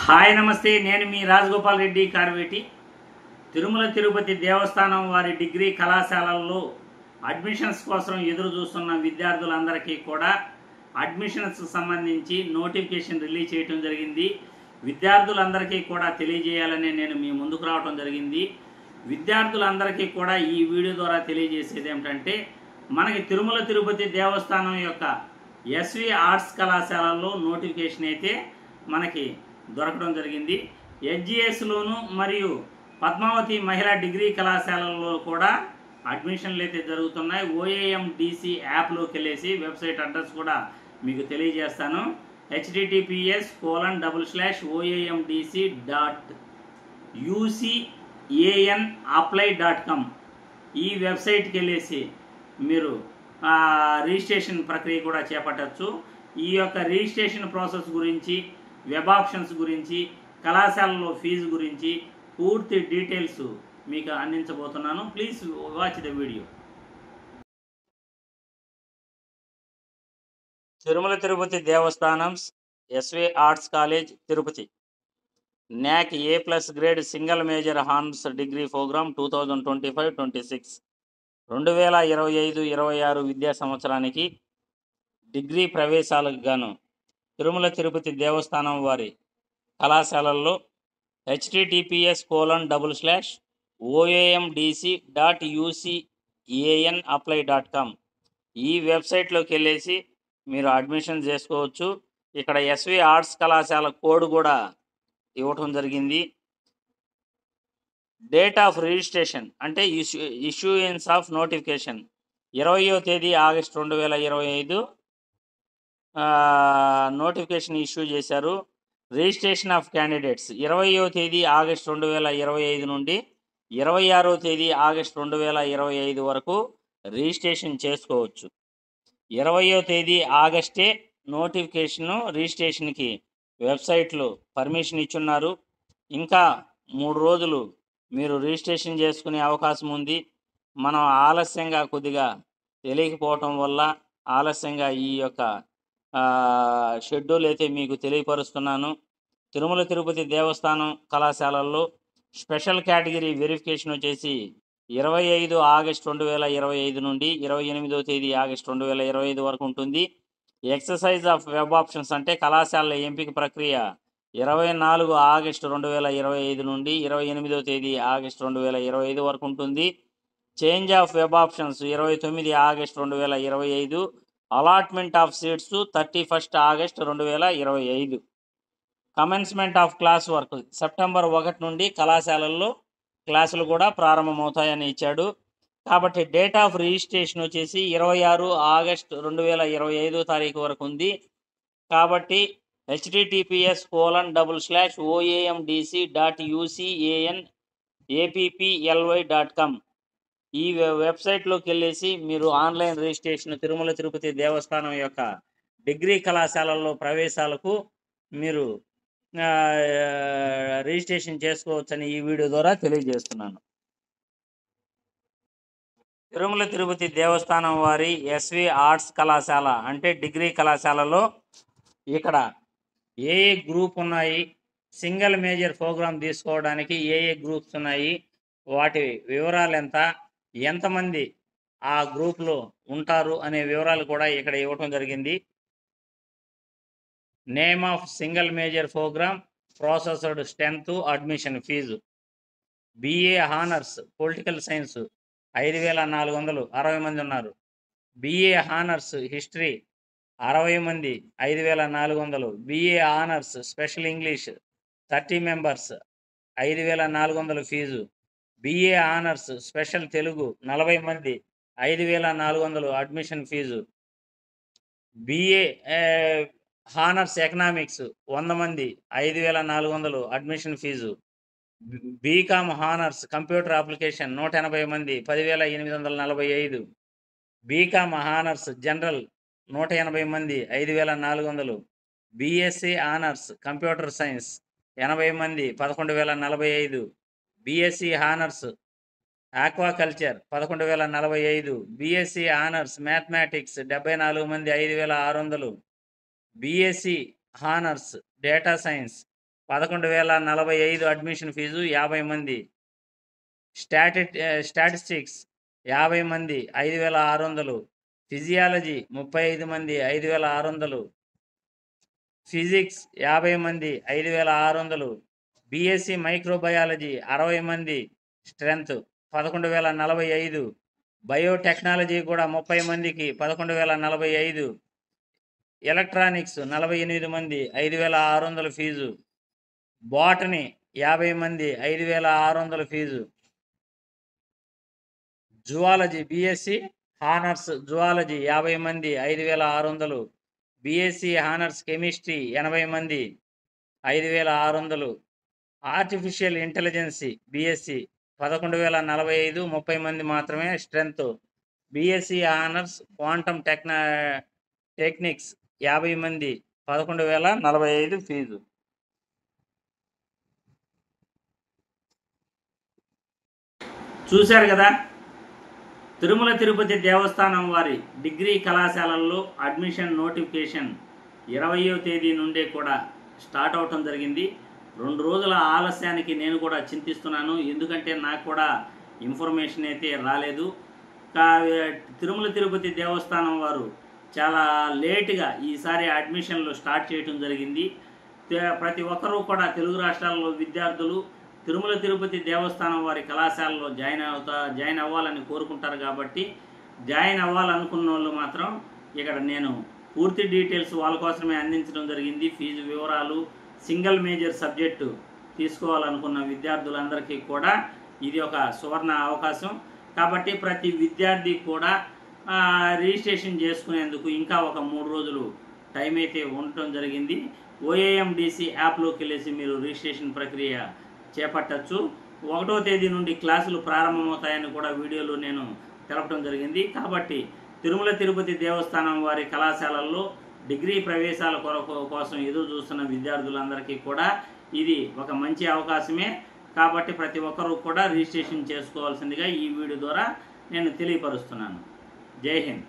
Hi నమస్తే, నేను మీ రాజగోపాల్ రెడ్డి కార్వేటి. తిరుమల తిరుపతి దేవస్థానం వారి డిగ్రీ కళాశాలల్లో అడ్మిషన్స్ కోసం ఎదురు చూస్తున్న విద్యార్థులందరికీ కూడా అడ్మిషన్స్ సంబంధించి నోటిఫికేషన్ రిలీజ్ చేయడం జరిగింది. విద్యార్థులందరికీ కూడా తెలియజేయాలని నేను మీ ముందుకు రావడం జరిగింది. విద్యార్థులందరికీ కూడా ఈ వీడియో ద్వారా తెలియజేసేది ఏమిటంటే, మనకి తిరుమల తిరుపతి దేవస్థానం యొక్క ఎస్వి ఆర్ట్స్ కళాశాలల్లో నోటిఫికేషన్ అయితే మనకి దొరకడం జరిగింది. ఎస్జిఎస్లోను మరియు పద్మావతి మహిళా డిగ్రీ కళాశాలల్లో కూడా అడ్మిషన్లు అయితే జరుగుతున్నాయి. OAMDC యాప్లోకి వెళ్ళేసి వెబ్సైట్ అడ్రస్ కూడా మీకు తెలియజేస్తాను. https://oamdc.ucanapply.com ఈ వెబ్సైట్కి వెళ్ళేసి మీరు రిజిస్ట్రేషన్ ప్రక్రియ కూడా చేపట్టచ్చు. ఈ యొక్క రిజిస్ట్రేషన్ ప్రాసెస్ గురించి, వెబ్ ఆప్షన్స్ గురించి, కళాశాలలో ఫీజు గురించి పూర్తి డీటెయిల్స్ మీకు అందించబోతున్నాను. Please watch the video. Tirumala Tirupati Devasthanam SV arts college Tirupati NAC A+ grade single major honours degree programme 2025-26 2025-26 విద్యా సంవత్సరానికి డిగ్రీ ప్రవేశాలకు గాను తిరుమల తిరుపతి దేవస్థానం వారి కళాశాలల్లో https://oamdc.ucanapply.com ఈ వెబ్సైట్లోకి వెళ్ళేసి మీరు అడ్మిషన్ చేసుకోవచ్చు. ఇక్కడ ఎస్వి ఆర్ట్స్ కళాశాల కోడ్ కూడా ఇవ్వటం జరిగింది. డేట్ ఆఫ్ రిజిస్ట్రేషన్ అంటే ఇష్యూయన్స్ ఆఫ్ నోటిఫికేషన్ 20వ తేదీ ఆగస్టు 2025 నోటిఫికేషన్ ఇష్యూ చేశారు. రిజిస్ట్రేషన్ ఆఫ్ క్యాండిడేట్స్ 20వ తేదీ ఆగస్టు 2025 నుండి 26వ తేదీ ఆగస్టు 2025 వరకు రిజిస్ట్రేషన్ చేసుకోవచ్చు. 20వ తేదీ ఆగస్టే రిజిస్ట్రేషన్కి వెబ్సైట్లో పర్మిషన్ ఇచ్చున్నారు. ఇంకా 3 రోజులు మీరు రిజిస్ట్రేషన్ చేసుకునే అవకాశం ఉంది. మనం ఆలస్యంగా కొద్దిగా తెలియకపోవటం వల్ల ఆలస్యంగా ఈ యొక్క షెడ్యూల్ అయితే మీకు తెలియపరుస్తున్నాను. తిరుమల తిరుపతి దేవస్థానం కళాశాలల్లో స్పెషల్ కేటగిరీ వెరిఫికేషన్ వచ్చేసి 25 ఆగస్టు 2025 నుండి 28వ తేదీ ఆగస్టు 2025 వరకు ఉంటుంది. ఎక్సర్సైజ్ ఆఫ్ వెబ్ ఆప్షన్స్ అంటే కళాశాలల ఎంపిక ప్రక్రియ 24 ఆగస్టు 2025 నుండి 28వ తేదీ ఆగస్టు 2025 వరకు ఉంటుంది. Change of web options 29 August 2025. Allotment of seats 31 August 2025. Commencement of class work September 1 నుండి కళాశాలల్లో క్లాసులు కూడా ప్రారంభమవుతాయని ఇచ్చాడు. కాబట్టి డేట్ ఆఫ్ రిజిస్ట్రేషన్ వచ్చేసి 26 ఆగస్టు 2025 తారీఖు వరకు ఉంది. కాబట్టి https://oamdc.ucanapply.com ఈ వెబ్సైట్లోకి వెళ్ళేసి మీరు ఆన్లైన్ రిజిస్ట్రేషన్ తిరుమల తిరుపతి దేవస్థానం యొక్క డిగ్రీ కళాశాలల్లో ప్రవేశాలకు మీరు రిజిస్ట్రేషన్ చేసుకోవచ్చని ఈ వీడియో ద్వారా తెలియజేస్తున్నాను. తిరుమల తిరుపతి దేవస్థానం వారి ఎస్వి ఆర్ట్స్ కళాశాల అంటే డిగ్రీ కళాశాలలో ఇక్కడ ఏ గ్రూప్ ఉన్నాయి, సింగిల్ మేజర్ ప్రోగ్రామ్ తీసుకోవడానికి ఏ గ్రూప్స్ ఉన్నాయి, వాటి వివరాలు ఎంతమంది ఆ గ్రూప్లో ఉంటారు అనే వివరాలు కూడా ఇక్కడ ఇవ్వటం జరిగింది. Name of single major program, processed strength, admission fees. BA honours political science 5400 60 మంది ఉన్నారు. BA హానర్స్ హిస్టరీ 60 మంది 5400. BA honours special English 30 members 5400 fees. BA honours special Telugu 40 మంది 5400 admission fees. BA honours economics 100 మంది 5400 admission fees. BCom honours computer application 180 మంది 10,845. BCom honours general 180 మంది 5,400. BSc honours computer science 80 మంది 11,045. BSc honours aquaculture 11,045. BSc honours mathematics 74 మంది 5,600. BSc honours data science 11,045 admission fees 50 మంది. Statistics 50 మంది 5,600. Physiology 35 మంది 5,600. Physics 50 మంది 5,600. BSc microbiology 60 మంది స్ట్రెంత్ 11,045. బయోటెక్నాలజీ కూడా 30 మందికి 11,045. ఎలక్ట్రానిక్స్ 48 మంది 5,600 ఫీజు. బాటనీ 50 మంది 5,600 fees. Zoology BSc honours zoology 50 మంది 5,600. బీఎస్సీ హానర్స్ కెమిస్ట్రీ 80 మంది 5,600. ఆర్టిఫిషియల్ ఇంటెలిజెన్సీ బీఎస్సీ 11,045, 30 మంది మాత్రమే strength. BSc honours quantum techniques 50 మంది 11,045 ఫీజు. చూశారు కదా, తిరుమల తిరుపతి దేవస్థానం వారి డిగ్రీ కళాశాలల్లో అడ్మిషన్ నోటిఫికేషన్ 20వ తేదీ నుండే కూడా స్టార్ట్ అవటం జరిగింది. 2 రోజుల ఆలస్యానికి నేను కూడా చింతిస్తున్నాను, ఎందుకంటే నాకు కూడా ఇన్ఫర్మేషన్ అయితే రాలేదు. తిరుమల తిరుపతి దేవస్థానం వారు చాలా లేటుగా ఈసారి అడ్మిషన్లు స్టార్ట్ చేయడం జరిగింది. ప్రతి ఒక్కరూ కూడా తెలుగు రాష్ట్రాల్లో విద్యార్థులు తిరుమల తిరుపతి దేవస్థానం వారి కళాశాలలో జాయిన్ అవ్వాలని కోరుకుంటారు. కాబట్టి జాయిన్ అవ్వాలనుకున్న వాళ్ళు మాత్రం ఇక్కడ నేను పూర్తి డీటెయిల్స్ వాళ్ళ కోసమే అందించడం జరిగింది. ఫీజు వివరాలు, సింగిల్ మేజర్ సబ్జెక్టు తీసుకోవాలనుకున్న విద్యార్థులందరికీ కూడా ఇది ఒక సువర్ణ అవకాశం. కాబట్టి ప్రతి విద్యార్థి కూడా రిజిస్ట్రేషన్ చేసుకునేందుకు ఇంకా ఒక 3 రోజులు టైం అయితే ఉండటం జరిగింది. ఓఏఎండిసి యాప్లోకి వెళ్ళేసి మీరు రిజిస్ట్రేషన్ ప్రక్రియ చేపట్టచ్చు. 1వ తేదీ నుండి క్లాసులు ప్రారంభమవుతాయని కూడా వీడియోలో నేను తెలపడం జరిగింది. కాబట్టి తిరుమల తిరుపతి దేవస్థానం వారి కళాశాలల్లో డిగ్రీ ప్రవేశాల కోసం ఎదురు చూస్తున్న విద్యార్థులందరికీ కూడా ఇది ఒక మంచి అవకాశమే. కాబట్టి ప్రతి ఒక్కరూ కూడా రిజిస్ట్రేషన్ చేసుకోవాల్సిందిగా ఈ వీడియో ద్వారా నేను తెలియపరుస్తున్నాను. జై హింద్.